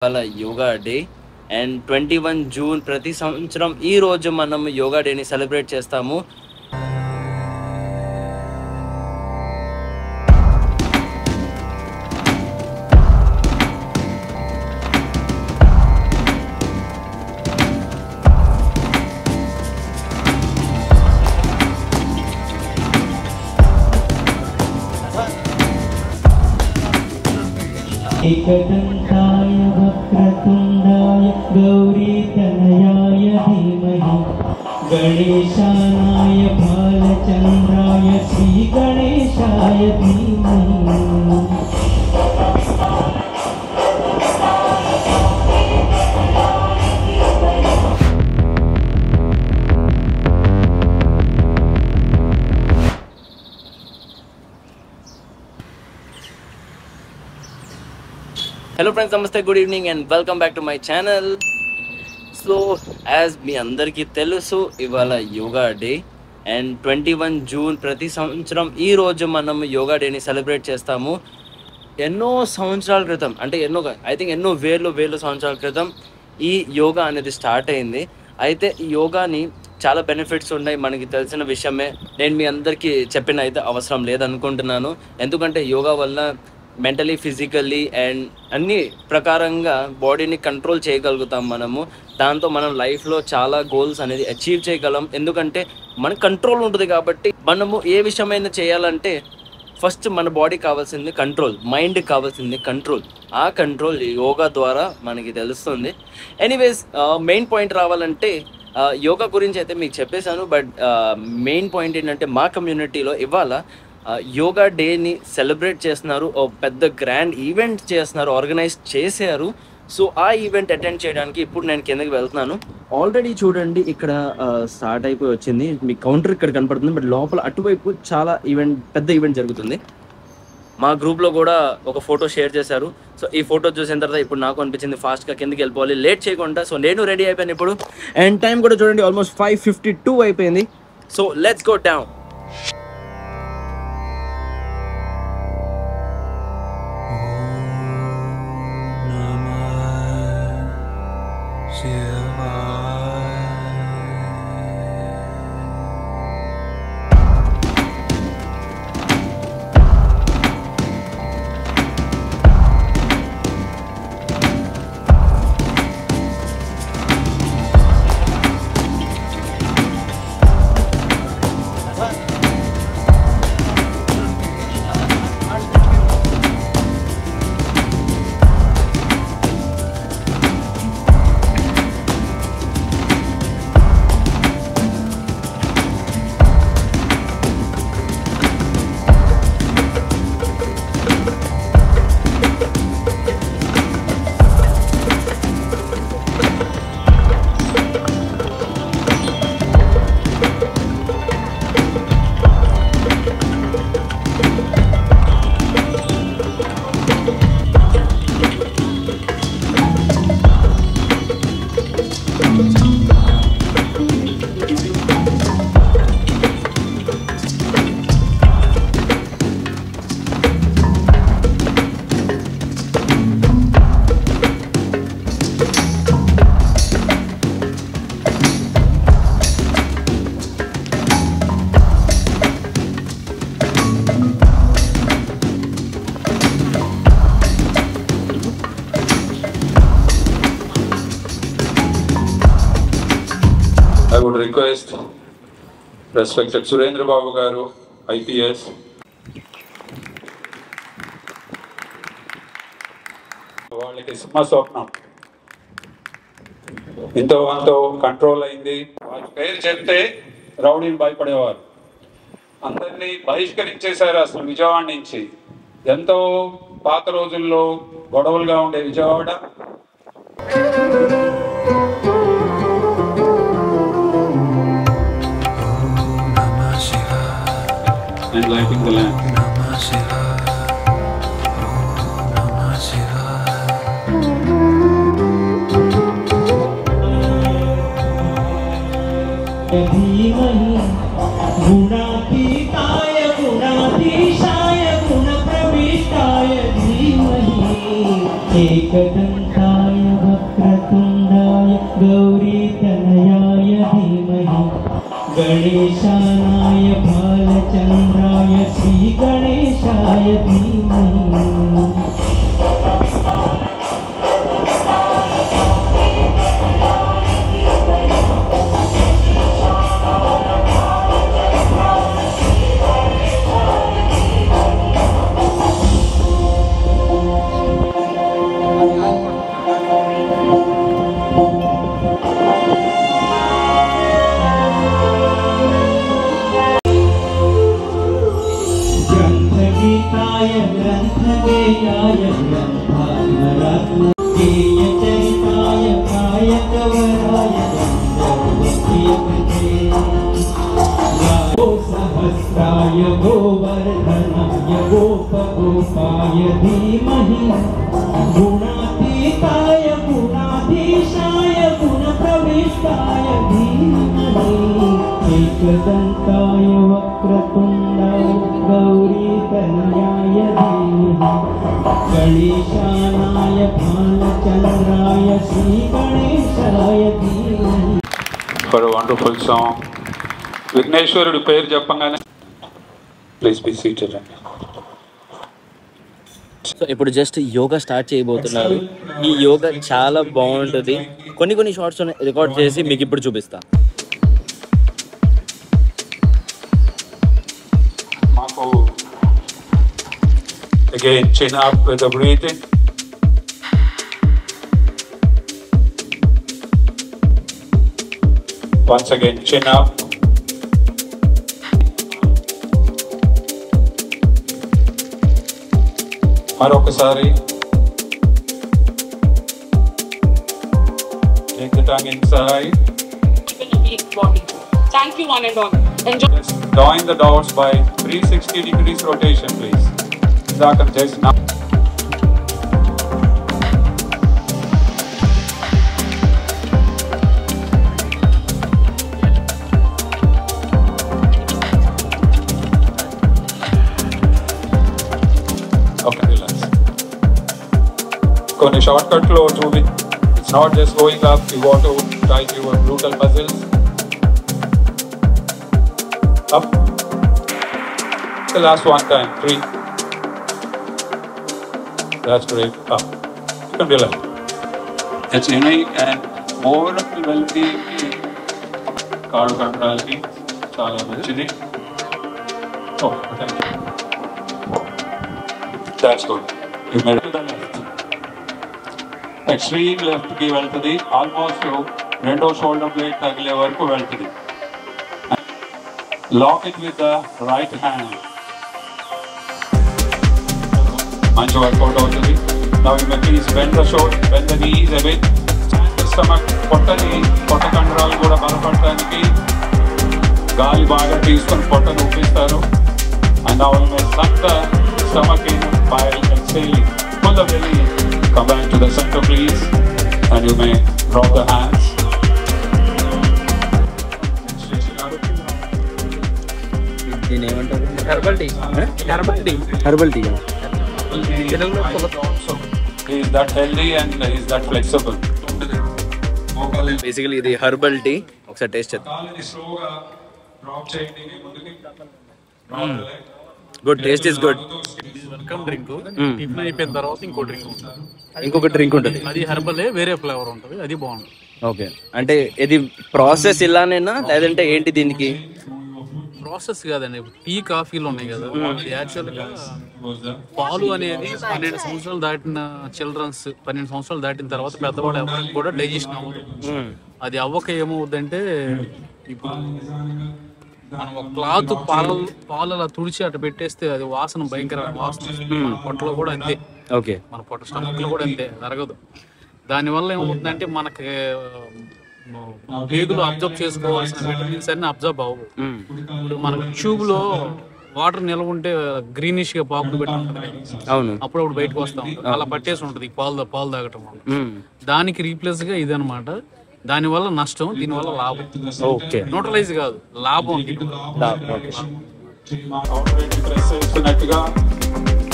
ఇవాళ yoga day and 21 June ప్రతి సంవత్సరం ఈ రోజు మనం యోగా డేని సెలబ్రేట్ చేస్తాము. एकदन्ताय वक्रतुण्डाय गौरीतनयाय धीमहि गणेशानाय बालचन्द्राय श्रीगणेशाय धीमहि. హలో ఫ్రెండ్స్, నమస్తే, good evening and welcome back to my channel. So as మీ అందరికీ తెలుసు, ఇవాళ యోగా డే అండ్ 21 జూన్ ప్రతి సంవత్సరం ఈ రోజు మనం యోగా డేని సెలబ్రేట్ చేస్తాము. ఎన్నో సంవత్సరాల క్రితం, అంటే ఎన్నో వేలు సంవత్సరాల క్రితం ఈ యోగా అనేది స్టార్ట్ అయింది. అయితే ఈ యోగాని చాలా బెనిఫిట్స్ ఉన్నాయి, మనకి తెలిసిన విషయమే. నేను మీ అందరికీ చెప్పిన అయితే అవసరం లేదనుకుంటున్నాను. ఎందుకంటే యోగా వల్ల మెంటలీ, ఫిజికల్లీ అండ్ అన్ని ప్రకారంగా బాడీని కంట్రోల్ చేయగలుగుతాం మనము. దాంతో మనం లైఫ్లో చాలా గోల్స్ అనేది అచీవ్ చేయగలం. ఎందుకంటే మన కంట్రోల్ ఉంటుంది కాబట్టి. మనము ఏ విషయమైనా చేయాలంటే ఫస్ట్ మన బాడీ కావాల్సింది కంట్రోల్, మైండ్ కావాల్సింది కంట్రోల్. ఆ కంట్రోల్ యోగా ద్వారా మనకి తెలుస్తుంది. ఎనీవేస్, మెయిన్ పాయింట్ రావాలంటే యోగా గురించి అయితే మీకు చెప్పేశాను. బట్ మెయిన్ పాయింట్ ఏంటంటే మా కమ్యూనిటీలో ఇవాళ యోగా డేని సెలబ్రేట్ చేస్తున్నారు. ఓ పెద్ద గ్రాండ్ ఈవెంట్ చేస్తున్నారు, ఆర్గనైజ్ చేశారు. సో ఆ ఈవెంట్ అటెండ్ చేయడానికి ఇప్పుడు నేను కిందకి వెళ్తున్నాను. ఆల్రెడీ చూడండి, ఇక్కడ స్టార్ట్ అయిపోయి వచ్చింది. మీ కౌంటర్ ఇక్కడ కనపడుతుంది, బట్ లోపల అటువైపు చాలా పెద్ద ఈవెంట్ జరుగుతుంది. మా గ్రూప్లో కూడా ఒక ఫోటో షేర్ చేశారు. సో ఈ ఫోటో చూసిన తర్వాత ఇప్పుడు నాకు అనిపించింది ఫాస్ట్గా కిందకి వెళ్ళిపోవాలి, లేట్ చేయకుండా. సో నేను రెడీ అయిపోయాను ఇప్పుడు. అండ్ టైం కూడా చూడండి, ఆల్మోస్ట్ 5:52 అయిపోయింది. So let's go down. I would request respected Surendra Babu Garu, IPS, వాళ్ళకి సింహ స్వప్నం ఇంతో అంతో కంట్రోల్ అయింది. వాళ్ళ పేరు చెప్తే రౌడీని భయపడేవారు, అందరినీ బహిష్కరించేశారు అసలు విజయవాడ నుంచి. ఎంతో పాత రోజుల్లో గొడవలుగా ఉండే Vijayawada and lighting the lamp. धीमहि गुणातीताय गुणाधीशाय गुणप्रविष्टाय धीमहि एकदन्ताय गणेशानाय बालचन्द्राय श्रीगणेशाय धीमहि ग्रन्थगेयाय ग्रन्थात्मरत्नगेयचरिताय कायकवराय सहस्राय गोवर्धनाय गोपगोपाय धीमहि गुणातीताय गुणाधीशाय गुणप्रविष्टाय धीमहि एकदन्ताय वक्रतुण्डाय गौरीतनयाय धीमहि गणेशानाय भालचन्द्राय श्रीगणेशाय धीमहि. For a wonderful song. విఘ్నేశ్వరుడు పేరు చెప్పగానే ప్లీజ్ బి సీటెడ్. సో ఇప్పుడు జస్ట్ యోగా స్టార్ట్ చేయబోతున్నారు. ఈ యోగా చాలా బాగుంటుంది. కొన్ని షార్ట్స్ రికార్డ్ చేసి మీకు ఇప్పుడు చూపిస్తా. మాకు again chin up with the breathing. Once again chin up. మరొకసారి take the tongue inside. Thank you one and all. Enjoy. Just join the dots by 360 degrees rotation, please. Zakar just now. Okay, relax. Kone shortcut lo doing. It's not just going up. You want to tight your gluteal muscles. Up. The last one time. 3. That's great. Up. You can relax. That's unique and more well-being. Cardio control. Chala manchidi. Oh, thank you. That's good. You made it to the left. Extreme left ki veltadi. Almost rendo shoulder blade tagile varaku veltadi. Lock it with the right hand. Manchi workout avutadi. Now you may please bend the shoulder, bend the knees a bit. The stomach, potta కండరాలు కూడా బలపడటానికి గాలి బాగా తీసుకొని పొట్టను ఊపిస్తారు. And now you may suck the stomach in while exhaling. Pull the belly in. Come back to the center, please. And you may drop the hands. దీని ఏమంటారు? Herbal tea. Herbal tea. Is that healthy and is that flexible? Basically ఇది herbal tea. ఒకసారి taste చేద్దాం. కాలిని స్లోగా drop చేయండి ముందుకి. Good, taste is good. Welcome drink. Tiffin అయిపోయిన తర్వాత ఇంకో డ్రింక్ ఉంటుంది. ఇంకొక డ్రింక్ ఉంటుంది. అది హెర్బలే, వేరే ఫ్లేవర్ ఉంటుంది, అది బాగుంటుంది. ఓకే, అంటే ఇది ప్రాసెస్ ఇలానేనా లేదంటే ఏంటి దీనికి? ప్రాసెస్ కాదండి. టీ కాఫీలు ఉన్నాయి కదా, యాక్చువల్గా పాలు అనేది 12 సంవత్సరాలు దాటిన చిల్డ్రన్స్, 12 సంవత్సరాలు దాటిన తర్వాత పెద్దవాళ్ళు ఎవరికి కూడా డైజెషన్ అవ్వదు. అది అవ్వక ఏమవుద్దంటే, ఇప్పుడు మనం ఒక క్లాత్ పాలు అలా తుడిచి అటు పెట్టేస్తే అది వాసన, భయంకరమైన వాసన. మన పొట్టలో కూడా అంతే. ఓకే, మన పొట్ట స్టమక్ లో కూడా అంతే, జరగదు. దానివల్ల ఏమవుతుందంటే మనకి పేగులు అబ్జర్వ్ చేసుకోవాల్సిన విటమిన్స్ అన్ని అబ్జర్వ్ అవ్వవు. ఇప్పుడు మనకు ట్యూబ్ లో వాటర్ నిల్వ ఉంటే గ్రీనిష్ గా పాకులు పెట్టి ఉంటుంది, అవును, అప్పుడప్పుడు బయటకు వస్తా ఉంటుంది, అలా పట్టేసి ఉంటుంది పాలు తాగటం వల్ల. దానికి రీప్లేస్ గా ఇది అనమాట. దానివల్ల నష్టం, దీనివల్ల లాభం. ఓకే, న్యూట్రలైజ్ కాదు, లాభం. చేస్తున్నట్టుగా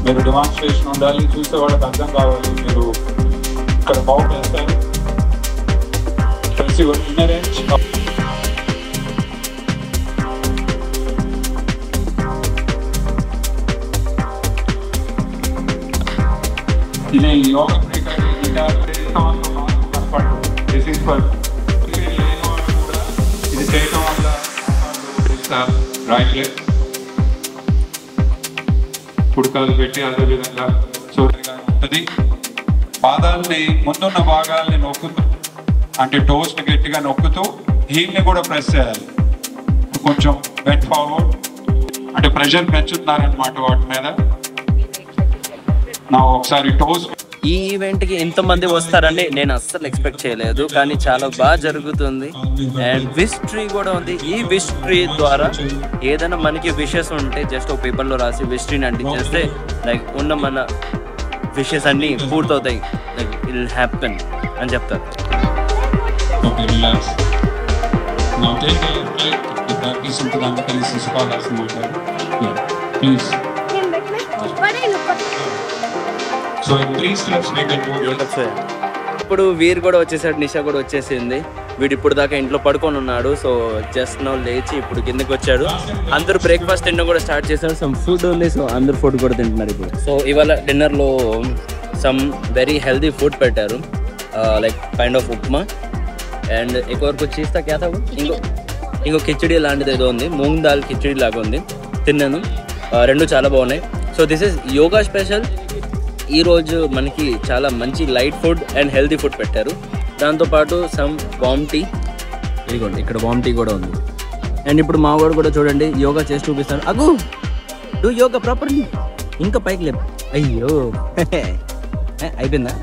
మీరు డెమాన్స్ట్రేషన్ ఉండాలి, చూసే వాళ్ళకి అర్థం కావాలి. మీరు ఇక్కడ పౌడర్ వేస్తారు, ఇది yoga breaker this is for ఇది చేయటం వల్ల రైట్ లెగ్ పుడకలు పెట్టి అదే విధంగా సూర్యుగా ఉంటుంది. పాదాలని ముందున్న భాగాల్ని నొక్కుతూ అంటే టోస్ని గట్టిగా నొక్కుతూ హీల్ని కూడా ప్రెస్ చేయాలి. కొంచెం బెండ్ ఫార్వర్డ్ అంటే ప్రెషర్ పెంచుతున్నారనమాట వాటి మీద. నా ఒకసారి టోస్ ఈ ఈవెంట్కి ఎంతమంది వస్తారని నేను అస్సలు ఎక్స్పెక్ట్ చేయలేదు, కానీ చాలా బాగా జరుగుతుంది. అండ్ విష్ ట్రీ కూడా ఉంది. ఈ విష్ ట్రీ ద్వారా ఏదైనా మనకి విషెస్ ఉంటే జస్ట్ ఒక పేపర్లో రాసి విష్ ట్రీని అంటించేస్తే లైక్ ఉన్న మన విషెస్ అన్నీ పూర్తవుతాయి, లైక్ ఇట్ విల్ హ్యాపెన్ అని చెప్తారు. Okay, relax. Now take a break. The practice into the analysis call as motor. Yeah, please. So in 3 steps we can do it. ఇప్పుడు వీరు కూడా వచ్చేసాడు, నిషా కూడా వచ్చేసింది. వీడు ఇప్పుడు దాకా ఇంట్లో పడుకొని ఉన్నాడు. సో జస్ట్ నౌ లేచి ఇప్పుడు కిందకి వచ్చాడు. అందరూ బ్రేక్ఫాస్ట్ తినడం కూడా స్టార్ట్ చేశారు. సమ్ ఫుడ్ ఉంది, సో అందరు ఫుడ్ కూడా తింటున్నారు ఇప్పుడు. సో ఇవాళ డిన్నర్లో సమ్ వెరీ హెల్దీ ఫుడ్ పెట్టారు, like kind of upma and ఎక్కువ వరకు చీస్తా క్యాతా ఇంకో కిచడీ లాంటిది ఏదో ఉంది, మూంగ్ దాల్ కిచడీ లాగా ఉంది. తిన్నాను, రెండు చాలా బాగున్నాయి. So this is yoga special. ఈరోజు మనకి చాలా మంచి light food and healthy food పెట్టారు. దాంతోపాటు సమ్ వామ్ టీ, ఇదిగోండి ఇక్కడ వామ్ టీ కూడా ఉంది. అండ్ ఇప్పుడు మా వాడు కూడా చూడండి యోగా చేసి చూపిస్తాను. అగు డూ యోగా ప్రాపర్లీ, ఇంకా పైకి లేపు. అయ్యో అయిపోయిందా,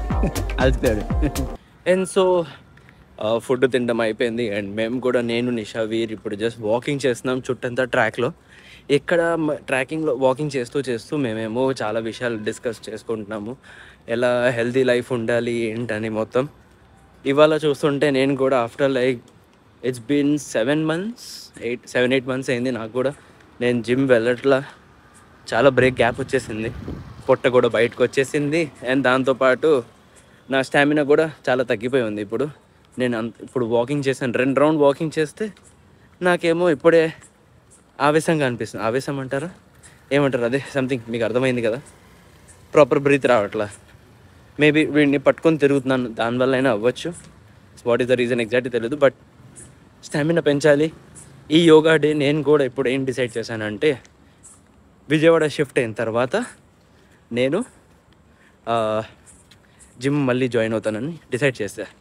అలసిపోయాడు. అండ్ సో ఫుడ్ తినడం అయిపోయింది. అండ్ మేము కూడా నేను నిషా వీర్ ఇప్పుడు జస్ట్ వాకింగ్ చేస్తున్నాం చుట్టంతా ట్రాక్లో. ఇక్కడ ట్రాకింగ్లో వాకింగ్ చేస్తూ మేమేమో చాలా విషయాలు డిస్కస్ చేసుకుంటున్నాము, ఎలా హెల్తీ లైఫ్ ఉండాలి ఏంటని మొత్తం. ఇవాళ చూస్తుంటే నేను కూడా after like it's been 7 months 8 months అయింది నాకు కూడా. నేను జిమ్ వెళ్ళట్లా, చాలా బ్రేక్ గ్యాప్ వచ్చేసింది, పొట్ట కూడా బయటకు వచ్చేసింది. అండ్ దాంతోపాటు నా స్టామినా కూడా చాలా తగ్గిపోయి ఉంది. ఇప్పుడు వాకింగ్ చేశాను, 2 rounds వాకింగ్ చేస్తే నాకేమో ఇప్పుడే ఆవేశంగా అనిపిస్తుంది. ఆవేశం అంటారా ఏమంటారు, అదే సంథింగ్ మీకు అర్థమైంది కదా. ప్రాపర్ బ్రీత్ రావట్లా, మేబీ వీడిని పట్టుకొని తిరుగుతున్నాను, దానివల్ల అయినా అవ్వచ్చు. వాట్ ఈస్ ద రీజన్ ఎగ్జాక్ట్గా తెలియదు, బట్ స్టామినా పెంచాలి. ఈ యోగా డే నేను కూడా ఇప్పుడు ఏం డిసైడ్ చేశానంటే విజయవాడ షిఫ్ట్ అయిన తర్వాత నేను జిమ్ మళ్ళీ జాయిన్ అవుతానని డిసైడ్ చేశాను.